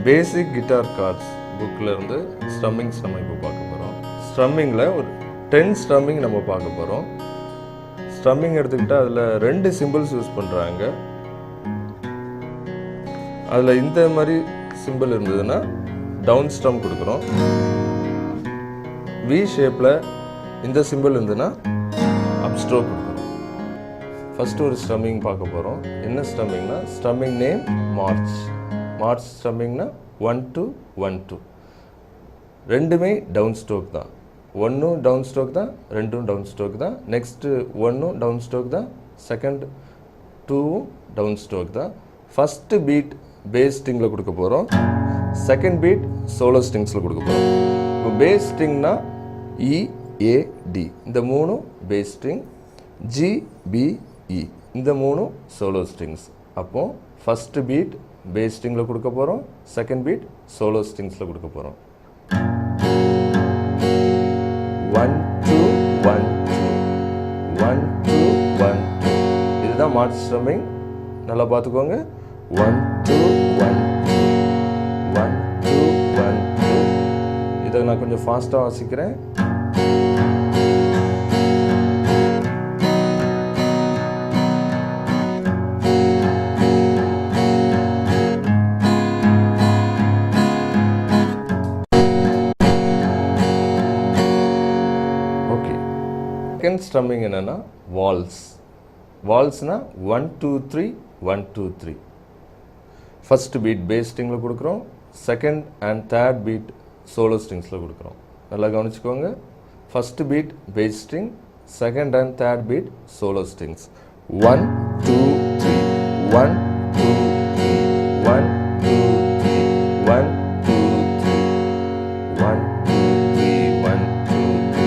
பேசிக் guitar cards புக்கில் இருந்து strumming இப்போ பார்க்க போகிறோம். ஸ்ட்ரம்மிங்கில் ஒரு 10 ஸ்ட்ரம்மிங் நம்ம பார்க்க போகிறோம். ஸ்ட்ரம்மிங் எடுத்துக்கிட்டால் அதில் 2 சிம்பிள்ஸ் யூஸ் பண்ணுறாங்க. அதில் இந்த மாதிரி சிம்பிள் இருந்ததுன்னா டவுன் ஸ்ட்ரம் கொடுக்குறோம். வி ஷேப்பில் இந்த சிம்பிள் இருந்ததுன்னா அப் ஸ்ட்ரோக் கொடுக்குறோம். ஃபஸ்ட்டு ஒரு ஸ்ட்ரம்மிங் பார்க்க போகிறோம். என்ன ஸ்ட்ரம்மிங்னா ஸ்ட்ரம்மிங் நேம் மார்ச் ஸ்ட்ரம்மிங்னா 1 2 1 2. ரெண்டுமே டவுன் ஸ்ட்ரோக் தான். 1 டவுன் ஸ்ட்ரோக் தான், 2 டவுன் ஸ்ட்ரோக் தான். நெக்ஸ்ட்டு 1 டவுன் ஸ்ட்ரோக் தான், செகண்ட் 2 டவுன் ஸ்ட்ரோக் தான். ஃபஸ்ட்டு பீட் பேஸ் ஸ்ட்ரிங்கில் கொடுக்க போகிறோம். செகண்ட் பீட் சோலோ ஸ்ட்ரிங்ஸில் கொடுக்க போகிறோம். இப்போ பேஸ் ஸ்ட்ரிங்னா EAD இந்த 3 பேஸ் ஸ்ட்ரிங், GBE இந்த 3 சோலோ ஸ்ட்ரிங்ஸ். அப்போது ஃபஸ்ட்டு பீட் பேஸ் ஸ்ட்ரிங்கில் கொடுக்க போகிறோம், செகண்ட் பீட் சோலோ ஸ்ட்ரிங்ஸில் கொடுக்க போகிறோம். 1 2 1 2 1 2 1 2. இதுதான் மார்ச் ஸ்ட்ரம்மிங். நல்லா பார்த்துக்கோங்க. 1 2 1 2 1 2 1 2. இதை நான் கொஞ்சம் ஃபாஸ்ட்டாக வாசிக்கிறேன். செகண்ட் ஸ்ட்ரம்மிங் என்னென்னா வால்ஸ்னால் 1 2 3 1 2 3. ஃபஸ்ட்டு பீட் பேஸ் ஸ்ட்ரிங்கில் கொடுக்குறோம், second and third beat solo ஸ்ட்ரிங்ஸில் கொடுக்குறோம். நல்லா கவனிச்சுக்கோங்க. First beat bass string, second and third beat solo strings. 1 2 3 1 2 3 1 2 3 1 2 3 1 2 3 1 2 3.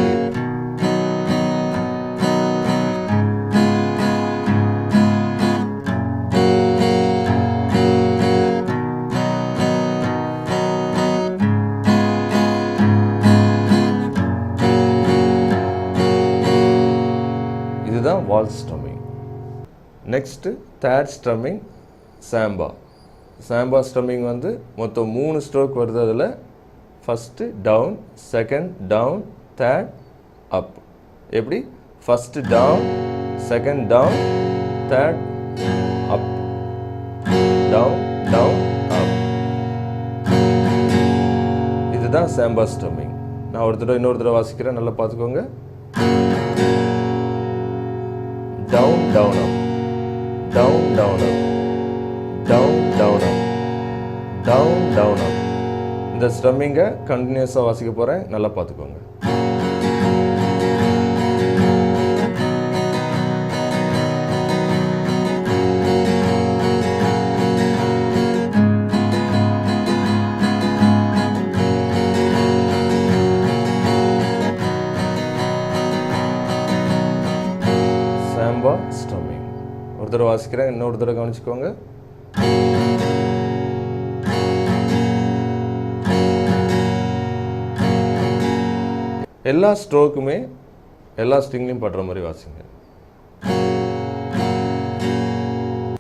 இதுதான் waltz strumming. Next third strumming samba strumming வந்து மொத்தம் 3 ஸ்ட்ரோக் வருது. அதில் first down, second down, third up. எப்படி? First down, second down, third up, down down up. இதுதான் samba strumming. நான் இன்னொரு தடவை வாசிக்கிறேன், நல்லா பார்த்துக்கோங்க. down down up down down up down down up down down up. இந்த ஸ்ட்ரம்மிங்கை கண்டினியூஸாக வாசிக்க போகிறேன், நல்லா பார்த்துக்கோங்க. சாம்பா ஸ்ட்ரம்மிங் ஒரு தடவை வாசிக்கிறேன், இன்னொரு தடவை கவனிச்சுக்கோங்க. எல்லா ஸ்ட்ரோக்குமே எல்லா ஸ்ட்ரிங்லையும் படுற மாதிரி வாசிங்க.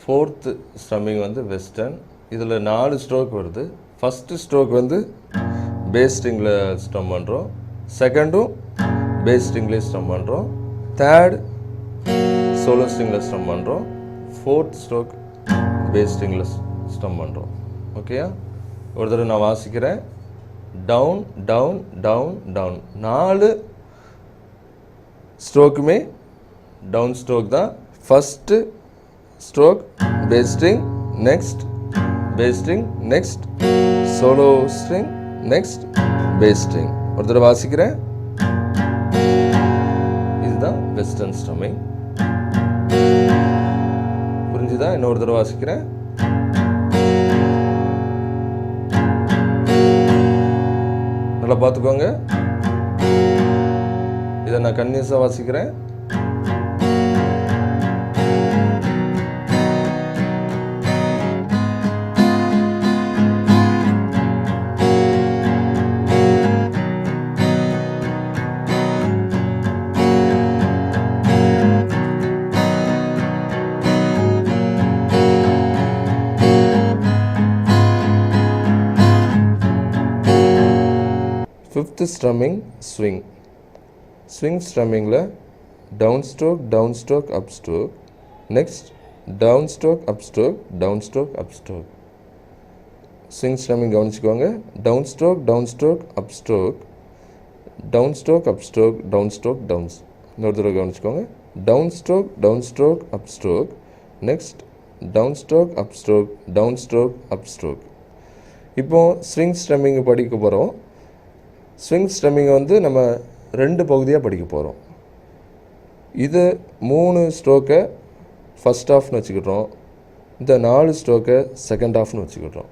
ஃபோர்த்து ஸ்ட்ரம்மிங் வந்து வெஸ்டர்ன். இதில் 4 ஸ்ட்ரோக் வருது. ஃபஸ்ட்டு ஸ்ட்ரோக் வந்து பேஸ் ஸ்ட்ரிங்கில் ஸ்ட்ரம் பண்ணுறோம், செகண்டும் பேஸ் ஸ்ட்ரிங்லேயே ஸ்ட்ரம் பண்ணுறோம், தேர்ட் சோலோ ஸ்ட்ரிங்கில் ஸ்ட்ரம் பண்ணுறோம், ஃபோர்த் ஸ்ட்ரோக் பேஸ் ஸ்ட்ரிங்கில் ஸ்ட்ரம் பண்ணுறோம். ஓகேயா? ஒரு தடவை நான் வாசிக்கிறேன். Down down down down. 4 ஸ்ட்ரோக்குமே டவுன் ஸ்ட்ரோக் தான். First stroke bass string, next bass string, next solo string, next bass string. ஒரு தடவை வாசிக்கிறேன். இதுதான் வெஸ்டர்ன் ஸ்ட்ரம்மிங். புரிஞ்சுதா? இன்னொரு தடவை வாசிக்கிறேன். நல்லா பார்த்துக்கோங்க. இதை நான் கன்னியூஸாக வாசிக்கிறேன். Fifth strumming swing. ஸ்விங் ஸ்ட்ரம்மிங்கில் down stroke, down stroke, up stroke. Next down stroke, up stroke, down stroke, up stroke. Swing strumming கவனிச்சுக்கோங்க. Down stroke, down stroke, up stroke, down stroke, up stroke, down stroke, downs. இன்னொரு தடவை கவனிச்சுக்கோங்க. Down stroke, down stroke, up stroke. Next down stroke, up stroke, down stroke, up stroke. இப்போது swing strumming படிக்க போகிறோம். Swing ஸ்ட்ரம்மிங்கை வந்து நம்ம 2 பகுதியாக படிக்க போகிறோம். இது 3 ஸ்ட்ரோக்கை ஃபஸ்ட் ஹாஃப்னு வச்சுக்கிட்டோம். இந்த 4 ஸ்ட்ரோக்கை செகண்ட் ஹாஃப்னு வச்சுக்கிட்டோம்.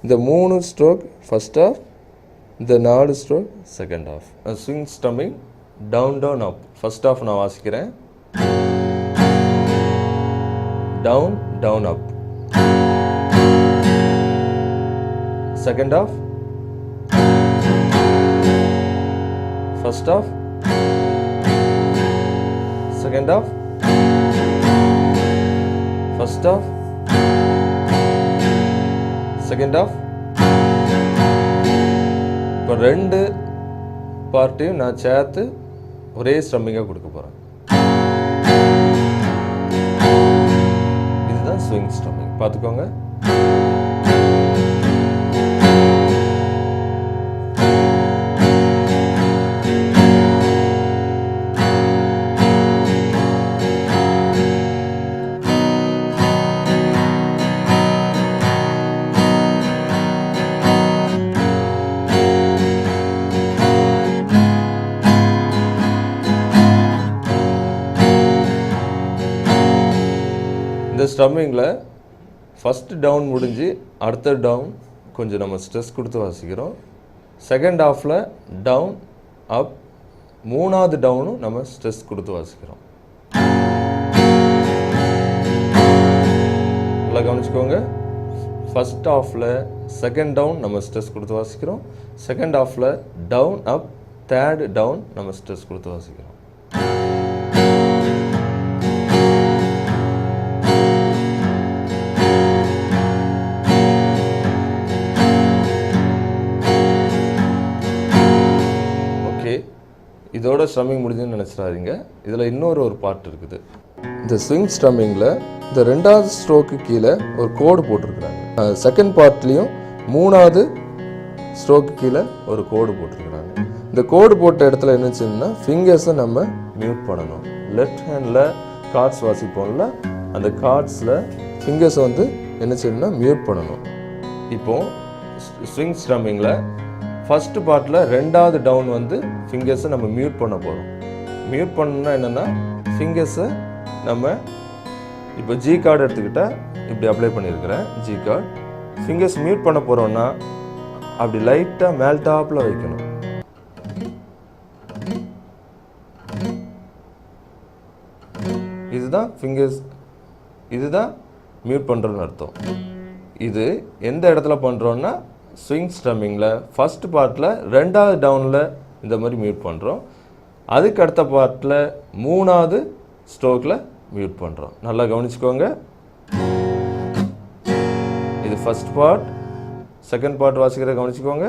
இந்த 3 ஸ்ட்ரோக் ஃபஸ்ட் ஹாஃப், இந்த 4 stroke second half. Swing strumming down down up. First half நான் வாசிக்கிறேன். Down down up. Second half, first half, second half, first half, second half. இப்போ 2 பார்ட்டையும் நான் சேர்த்து ஒரே ஸ்ட்ரம்மிங்காக கொடுக்க போகிறேன். இதுதான் ஸ்விங் ஸ்ட்ரம்மிங். பார்த்துக்கோங்க. இந்த ஸ்ட்ரம்மிங்கில் ஃபஸ்ட்டு டவுன் முடிஞ்சு அடுத்த டவுன் கொஞ்சம் நம்ம ஸ்ட்ரெஸ் கொடுத்து வாசிக்கிறோம். செகண்ட் ஹாஃபில் டவுன் அப், 3வது டவுனும் நம்ம ஸ்ட்ரெஸ் கொடுத்து வாசிக்கிறோம். நல்லா கவனிச்சுக்கோங்க. ஃபஸ்ட் ஹாஃபில் செகண்ட் டவுன் நம்ம ஸ்ட்ரெஸ் கொடுத்து வாசிக்கிறோம். செகண்ட் ஹாஃபில் டவுன் அப், தேர்ட் டவுன் நம்ம ஸ்ட்ரெஸ் கொடுத்து வாசிக்கிறோம். இதோட ஸ்ட்ரம்மிங் முடிஞ்சுன்னு நினச்சிடாதீங்க. இதில் இன்னொரு பார்ட் இருக்குது. இந்த ஸ்விங் ஸ்ட்ரம்மிங்கில் இந்த 2வது ஸ்ட்ரோக்கு கீழே ஒரு கோடு போட்டிருக்கிறாங்க. செகண்ட் பார்ட்லேயும் 3வது ஸ்ட்ரோக்கு கீழே ஒரு கோடு போட்டிருக்கிறாங்க. இந்த கோடு போட்ட இடத்துல என்ன செய்யணும்னா ஃபிங்கர்ஸை நம்ம மியூட் பண்ணணும். லெஃப்ட் ஹேண்டில் கார்ட்ஸ் வாசிப்போம்ல, அந்த கார்ட்ஸில் ஃபிங்கர்ஸை வந்து என்ன செய்யணும்னா மியூட் பண்ணணும். இப்போது ஸ்விங் ஸ்ட்ரம்மிங்கில் ஃபஸ்ட்டு பார்ட்டில் 2வது டவுன் வந்து ஃபிங்கர்ஸை நம்ம மியூட் பண்ண போகிறோம். மியூட் பண்ணணும்னா என்னென்னா ஃபிங்கர்ஸை நம்ம இப்போ ஜி கார்டு எடுத்துக்கிட்டால் இப்படி அப்ளை பண்ணியிருக்கிறேன். ஜி கார்டு ஃபிங்கர்ஸ் மியூட் பண்ண போகிறோன்னா அப்படி லைட்டாக மேல் டாப்பில் வைக்கணும். இதுதான் ஃபிங்கர்ஸ், இதுதான் மியூட் பண்ணுறோன்னு அர்த்தம். இது எந்த இடத்துல பண்ணுறோன்னா ஸ்விங் ஸ்ட்ரம்மிங்கில் ஃபஸ்ட் பார்ட்டில் 2வது டவுனில் இந்த மாதிரி மியூட் பண்ணுறோம். அதுக்கு அடுத்த பார்ட்டில் 3வது ஸ்ட்ரோக்கில் மியூட் பண்ணுறோம். நல்லா கவனிச்சுக்கோங்க. இது ஃபஸ்ட் பார்ட். செகண்ட் பார்ட் வாசிக்கிற கவனிச்சுக்கோங்க.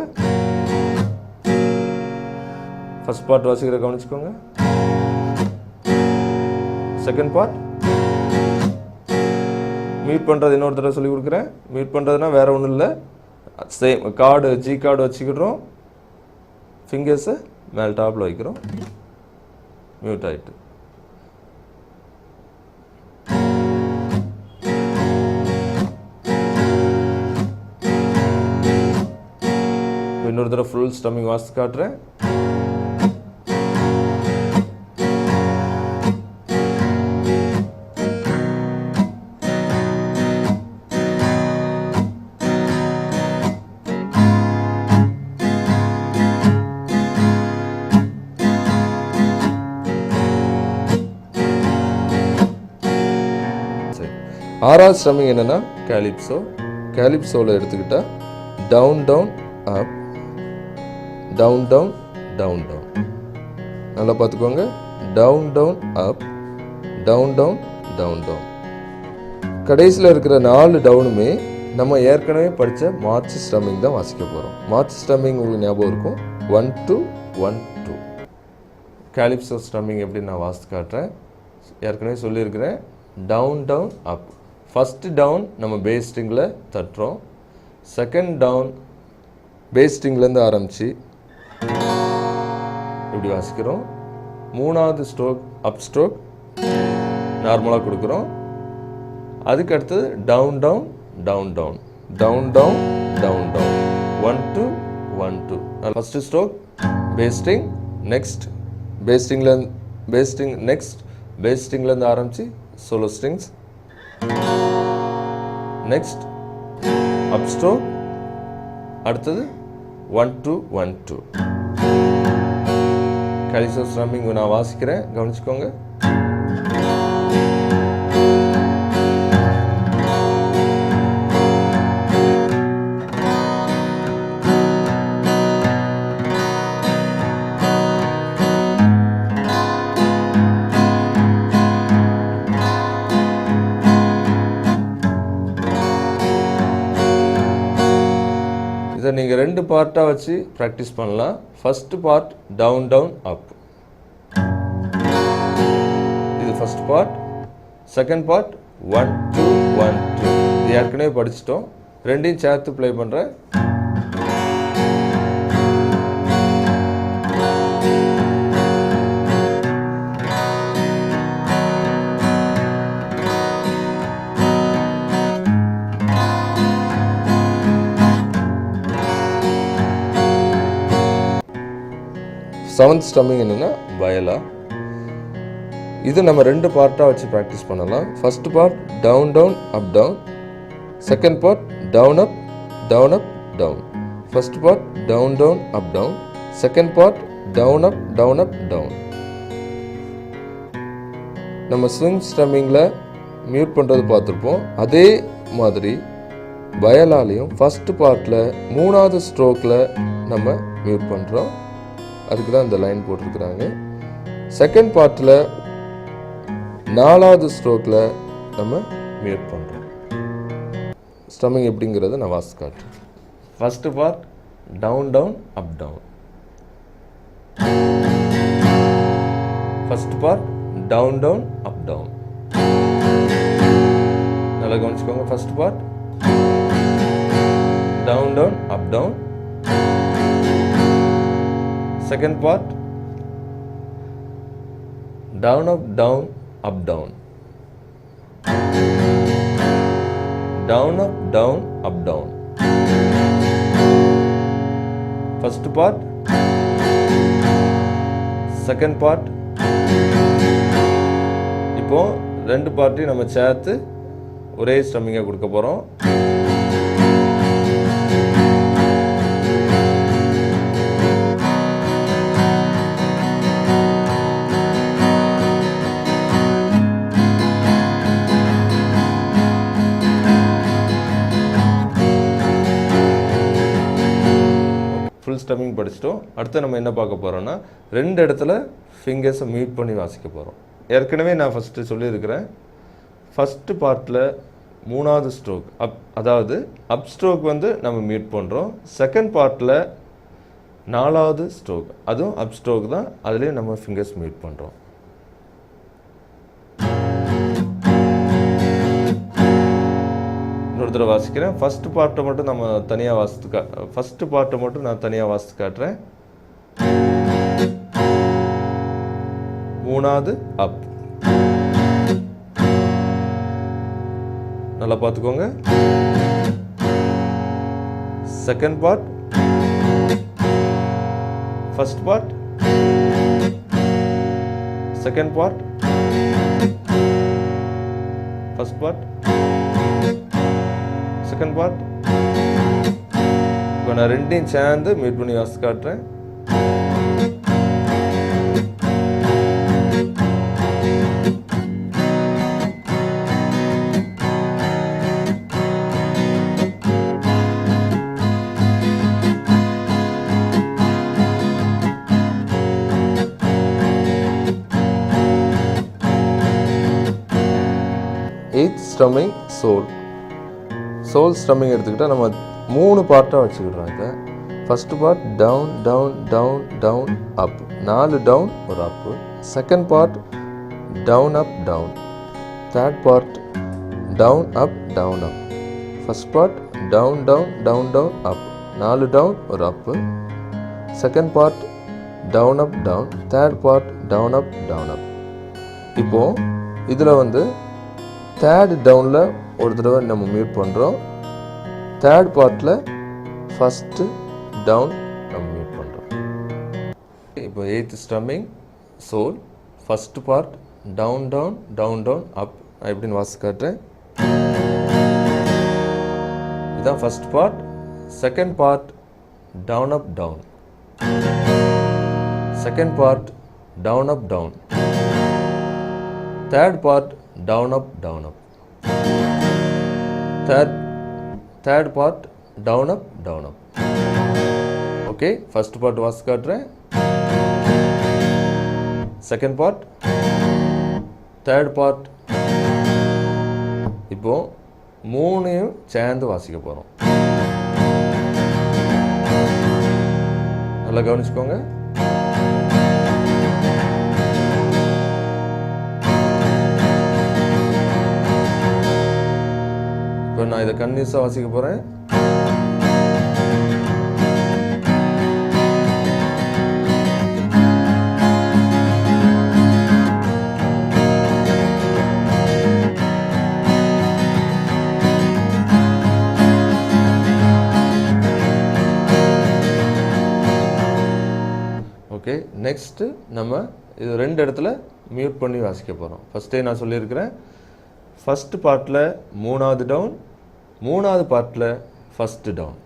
ஃபஸ்ட் பார்ட் வாசிக்கிற கவனிச்சுக்கோங்க. செகண்ட் பார்ட் மியூட் பண்ணுறது இன்னொரு தடவை சொல்லி கொடுக்குறேன். மியூட் பண்ணுறதுனா வேறு ஒன்றும் இல்லை, சேம் கார்டு ஜி கார்டு வச்சுக்கிறோம், ஃபிங்கர்ஸை மேல் டாப்பில் வைக்கிறோம், மியூட் ஆகிட்டு. இன்னொரு தடவை ஃபுல் ஸ்ட்ரம்மிங் வாசித்து காட்டுறேன். ஆறாவது ஸ்ட்ரம்மிங் என்னென்னா கேலிப்ஸோ. கேலிப்ஸோவில் எடுத்துக்கிட்டால் down down up, down down down down. நல்லா பார்த்துக்கோங்க. Down down up, down down down down. கடைசியில் இருக்கிற 4 டவுனுமே நம்ம ஏற்கனவே படித்த மார்ச் ஸ்ட்ரம்மிங் தான் வாசிக்க போகிறோம். மார்ச் ஸ்ட்ரம்மிங் உங்களுக்கு ஞாபகம் இருக்கும். 1 2 1 2. கேலிப்சோ ஸ்ட்ரம்மிங் எப்படி நான் வாசித்து காட்டுறேன். ஏற்கனவே சொல்லியிருக்கிறேன், down down up. First down நம்ம பேஸ் ஸ்ட்ரிங்கில் தட்டுறோம். செகண்ட் டவுன் பேஸ் ஸ்ட்ரிங்லேருந்து ஆரம்பித்து இப்படி வாசிக்கிறோம். மூணாவது ஸ்ட்ரோக் அப் ஸ்ட்ரோக் நார்மலாக கொடுக்குறோம். அதுக்கு அடுத்தது down down down down down down down down 1 2 1 2. First stroke bass string, next bass string, next bass ஸ்ட்ரிங்லேருந்து ஆரம்பித்து solo strings, next up stroke, அடுத்தது 1 2 1 2. கேலிப்சோ ஸ்ட்ரம்மிங் நான் வாசிக்கிறேன், கவனிச்சுக்கோங்க. இதை நீங்கள் 2 பார்ட்டாக வச்சு ப்ராக்டிஸ் பண்ணலாம். First part down down up, இது ஃபஸ்ட் பார்ட். Second part 1 2 1 2. இது ஏற்கனவே படிச்சிட்டோம், ரெண்டையும் சேர்த்து ப்ளே பண்ணுறேன். செவன்த் ஸ்ட்ரம்மிங் என்னென்னா வயலா. இது நம்ம 2 பார்ட்டாக வச்சு ப்ராக்டிஸ் பண்ணலாம். First part down down up down, second part down up down up down. First part down down up down, second part down up down up down. நம்ம ஸ்விங் ஸ்ட்ரம்மிங்கில் mute பண்ணுறது பார்த்துருப்போம். அதே மாதிரி வயலாலையும் ஃபஸ்ட்டு பார்ட்டில் 3வது ஸ்ட்ரோக்கில் நம்ம மியூட் பண்ணுறோம். அதுக்கு தான் இந்த லைன் போட்டிருக்கிறாங்க. செகண்ட் பார்ட்டில் 4வது ஸ்ட்ரோக்கில் நம்ம மியூட் பண்ணுறோம். ஸ்ட்ரம்மிங் எப்படிங்கிறத நான் வாசித்து காட்டுறேன். First part down down up down, first part down down up down. நல்லா கவனிச்சுக்கோங்க. First part down down up down, second part down up down up down, down up down up down. First part, second part. இப்போ 2 பார்ட்டையும் நம்ம சேர்த்து ஒரே ஸ்ட்ரம்மிங்கை கொடுக்க போகிறோம். Full strumming படிச்சிட்டோம். அடுத்து நம்ம என்ன பார்க்க போகிறோம்னா 2 இடத்துல ஃபிங்கர்ஸை மியூட் பண்ணி வாசிக்க போகிறோம். ஏற்கனவே நான் ஃபஸ்ட்டு சொல்லியிருக்கிறேன், ஃபஸ்ட்டு பார்ட்டில் 3வது ஸ்ட்ரோக் அதாவது அப் ஸ்ட்ரோக் வந்து நம்ம மியூட் பண்ணுறோம். செகண்ட் பார்ட்டில் 4வது ஸ்ட்ரோக், அதுவும் அப் ஸ்ட்ரோக் தான், அதுலேயும் நம்ம ஃபிங்கர்ஸ் மியூட் பண்ணுறோம். இன்னொரு தடவை வாசிக்கிறேன். ஃபஸ்ட்டு பார்ட்டை மட்டும் நம்ம தனியாக ஃபஸ்ட்டு பார்ட்டை மட்டும் நான் தனியாக வாசித்து காட்டுறேன். 3வது அப், நல்லா பார்த்துக்கோங்க. Second part, first part, second part, first part, second part. இப்போ நான் 2யும் சேர்ந்து மியூட் பண்ணி வாசித்து காட்டுறேன். Eight strumming soul. Soul strumming எடுத்துக்கிட்டால் நம்ம 3 பார்ட்டாக வச்சுக்கிடுறோம். இதை first part down down down down up, 4 down ஒரு up. Second part down up down. Third part down up down up. First part down down down down up, 4 down ஒரு up. Second part down up down. Third part down up down up. இப்போது இதில் வந்து third டவுனில் ஒரு தடவை நம்ம mute பண்ணுறோம். Third பார்ட்டில் ஃபஸ்ட்டு டவுன் நம்ம மியூட் பண்ணுறோம். இப்போ 8th ஸ்ட்ரம்மிங் சோல். First part down down down down up. நான் எப்படின்னு வாசி காட்டுறேன். இதுதான் first part. Second part down up down. Second part down up down. Third part down up down up. Third part down up down up. Okay, first part was காட்டுறேன். Second part, third part. இப்போ மூணையும் சேர்ந்து வாசிக்க போறோம். நல்லா கவனிச்சுக்கோங்க. இப்போ நான் இதை கன்னியூஸாக வாசிக்க போகிறேன். ஓகே, நெக்ஸ்ட்டு நம்ம இது 2 இடத்துல மியூட் பண்ணி வாசிக்க போகிறோம். ஃபஸ்ட்டே நான் சொல்லியிருக்கிறேன், ஃபஸ்ட்டு பார்ட்டில் 3வது டவுன், 3வது பார்ட்டில் ஃபஸ்ட்டு டவுன்.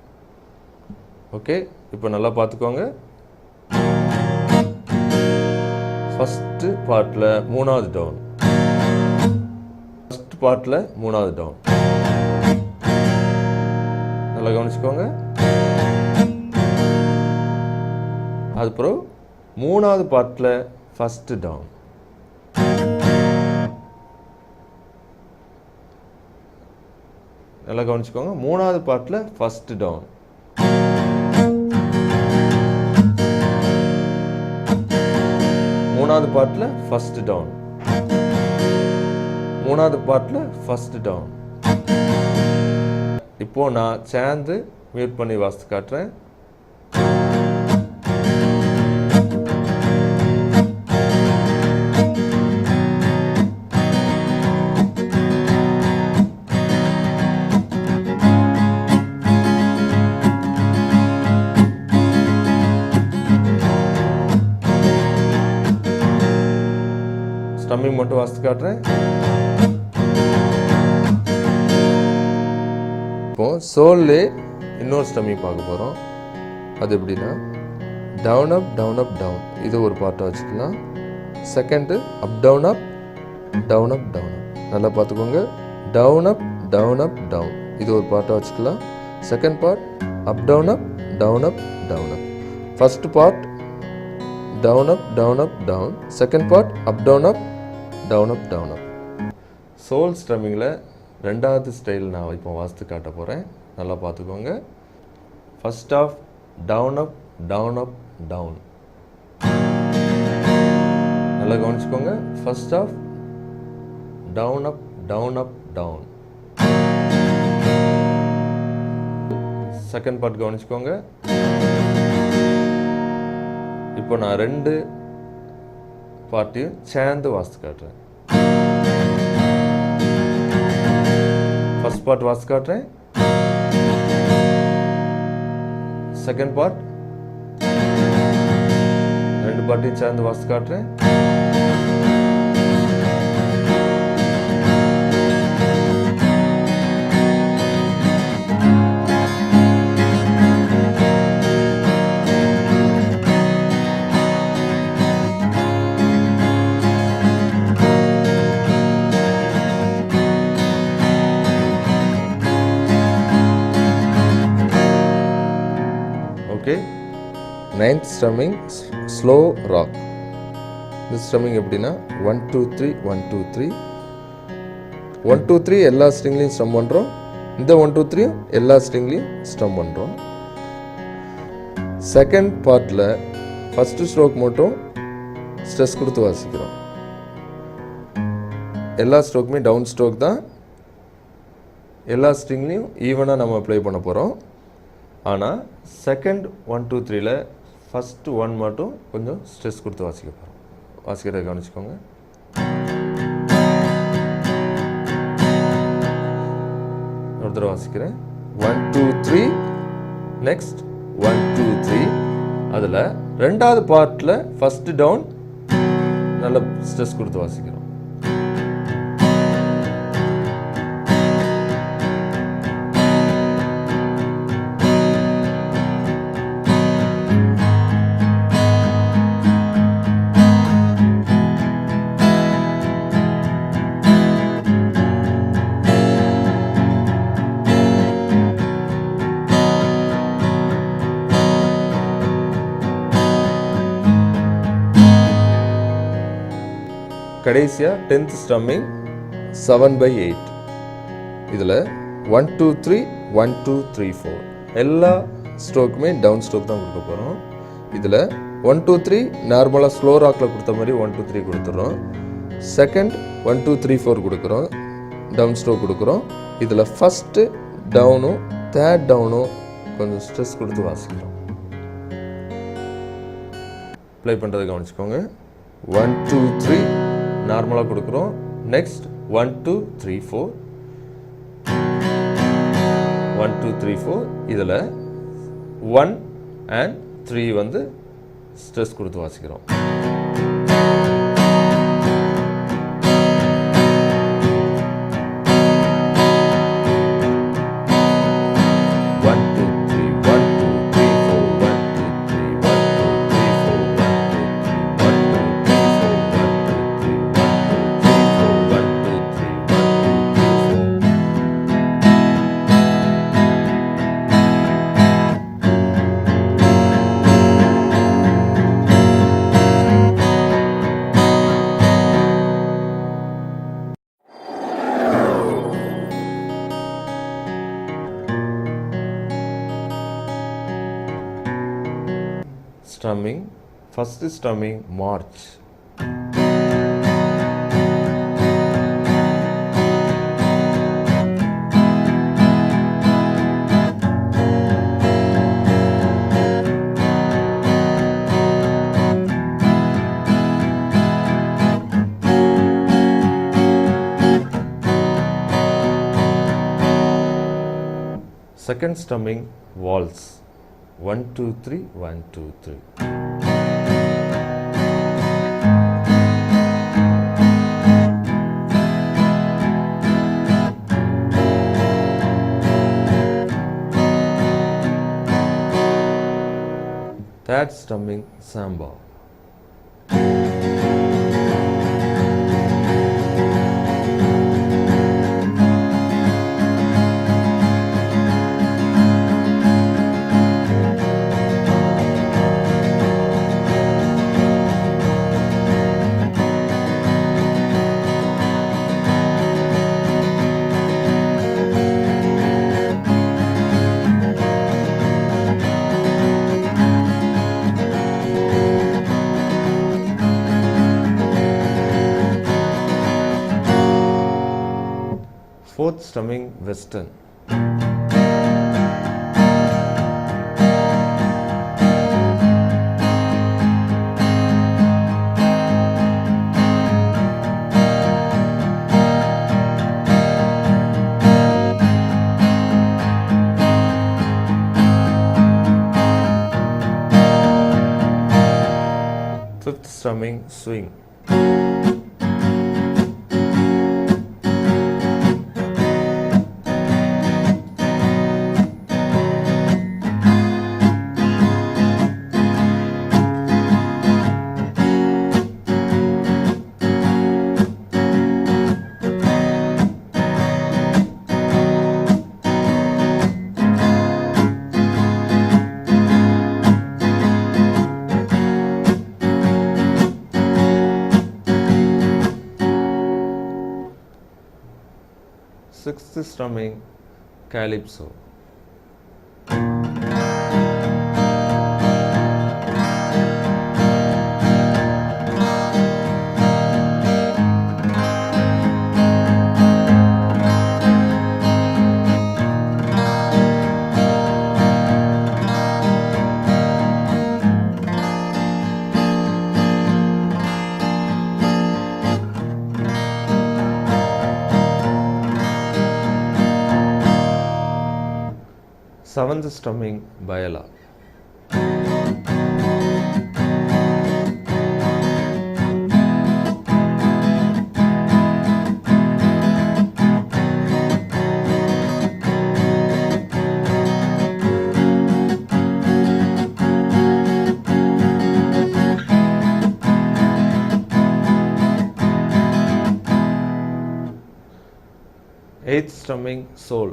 ஓகே, இப்போ நல்லா பார்த்துக்கோங்க. ஃபஸ்ட்டு பார்ட்டில் 3வது டவுன், ஃபஸ்ட் பார்ட்டில் 3வது டவுன். நல்லா கவனிச்சுக்கோங்க. அதுக்கப்புறம் 3வது பார்ட்டில் ஃபஸ்ட்டு டவுன். நல்லா கவனிச்சுக்கோங்க. 3வது பார்ட்டில் ஃபஸ்ட்டு டவுன். 3வது பார்ட்டில் ஃபஸ்ட்டு டவுன். 3வது பார்ட்டில் ஃபஸ்ட்டு டவுன். இப்போ நான் சேர்ந்து மியூட் பண்ணி வாசித்து காட்டுறேன். ஸ்டம்மிங் மட்டும் வாசித்து காட்டுறேன். இப்போ சோல்லே இன்னொரு ஸ்டம்மிங் பார்க்க போகிறோம். அது எப்படின்னா down up down up down, இது ஒரு பார்ட்டாக வச்சுக்கலாம். Second up down up down up down up. நல்லா பார்த்துக்கோங்க. Down up down up down, இது ஒரு பார்ட்டாக வச்சுக்கலாம். Second part up down up down up down up. First part down up down up down. Second part up down up down up down up. Soul ஸ்ட்ரம்மிங்கில் 2வது style நான் இப்போ வாசித்து காட்ட போகிறேன். நல்லா பார்த்துக்கோங்க. First half down up down up down. நல்லா கவனிச்சுக்கோங்க. First half down up down up down. Second part கவனிச்சுக்கோங்க. இப்போ நான் 2 பார்ட்டையும் சேர்ந்து வாசித்து காட்டுறேன். ஃபர்ஸ்ட் பார்ட் வாசித்து காட்டுறேன். செகண்ட் பார்ட் 2 பார்ட்டையும் சேர்ந்து வாசித்து காட்டுறேன். Okay, 9th strumming slow rock. இந்த ஸ்ட்ரம்மிங் எப்படின்னா 1 2 3 1 2 3 1 2 3 எல்லா ஸ்ட்ரிங்லையும் ஸ்ட்ரம் பண்ணுறோம். இந்த 1 2 3 எல்லா ஸ்ட்ரிங்லையும் ஸ்ட்ரம் பண்ணுறோம். செகண்ட் பார்ட்டில் ஃபஸ்ட்டு ஸ்ட்ரோக் மட்டும் ஸ்ட்ரெஸ் கொடுத்து வாசிக்கிறோம். எல்லா ஸ்ட்ரோக்குமே டவுன் ஸ்ட்ரோக் தான். எல்லா ஸ்ட்ரிங்லேயும் ஈவனாக நம்ம ப்ளே பண்ண போகிறோம். ஆனால் செகண்ட் 1 2 3ல் ஃபஸ்ட்டு 1 மட்டும் கொஞ்சம் ஸ்ட்ரெஸ் கொடுத்து வாசிக்க போகிறோம். வாசிக்கிறத கவனிச்சுக்கோங்க. ஒரு தடவை வாசிக்கிறேன். 1 2 3 நெக்ஸ்ட் 1 2 3. அதில் ரெண்டாவது பார்ட்டில் ஃபஸ்ட்டு டவுன் நல்ல ஸ்ட்ரெஸ் கொடுத்து வாசிக்கிறோம். கடைசியாக 10th ஸ்ட்ரம்மிங் 7/8. இதில் 1 2 3 1 2 3 4 எல்லா ஸ்ட்ரோக்குமே டவுன் ஸ்ட்ரோக் தான் கொடுக்க போகிறோம். இதில் 1 2 3 நார்மலாக ஸ்லோ ராக்கில் கொடுத்த மாதிரி 1 2 3 கொடுத்துட்றோம். செகண்ட் 1 2 3 4 கொடுக்குறோம், டவுன் ஸ்ட்ரோக் கொடுக்குறோம். இதில் ஃபஸ்ட்டு டவுனும் தேர்ட் டவுனும் கொஞ்சம் ஸ்ட்ரெஸ் கொடுத்து வாசிக்கிறோம். ப்ளே பண்ணுறதை கவனிச்சுக்கோங்க. 1 2 3 நார்மலாக கொடுக்குறோம். நெக்ஸ்ட் 1 2 3 4 1 2 3 4. இதில் 1 and 3 வந்து ஸ்ட்ரெஸ் கொடுத்து வாசிக்கிறோம். Strumming. First strumming march. Second strumming waltz. 1 2 3 1 2 3. Third strumming samba. Fourth strumming western. Fifth strumming swing. Sixth strumming calypso. 7th strumming viola. Eighth strumming sol.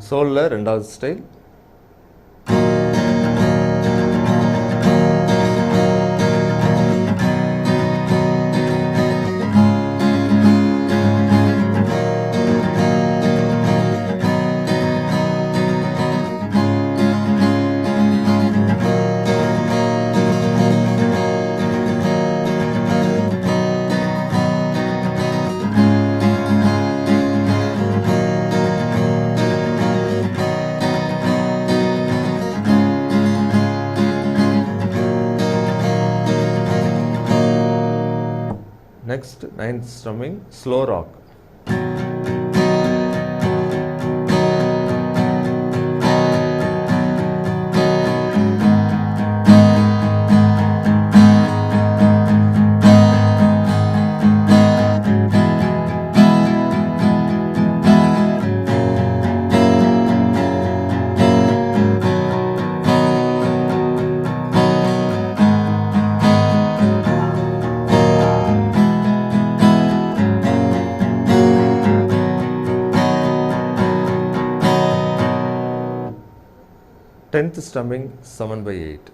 சோல்ல ரெண்டாவது style. Next, 9th strumming, slow rock. Tenth strumming 7/8.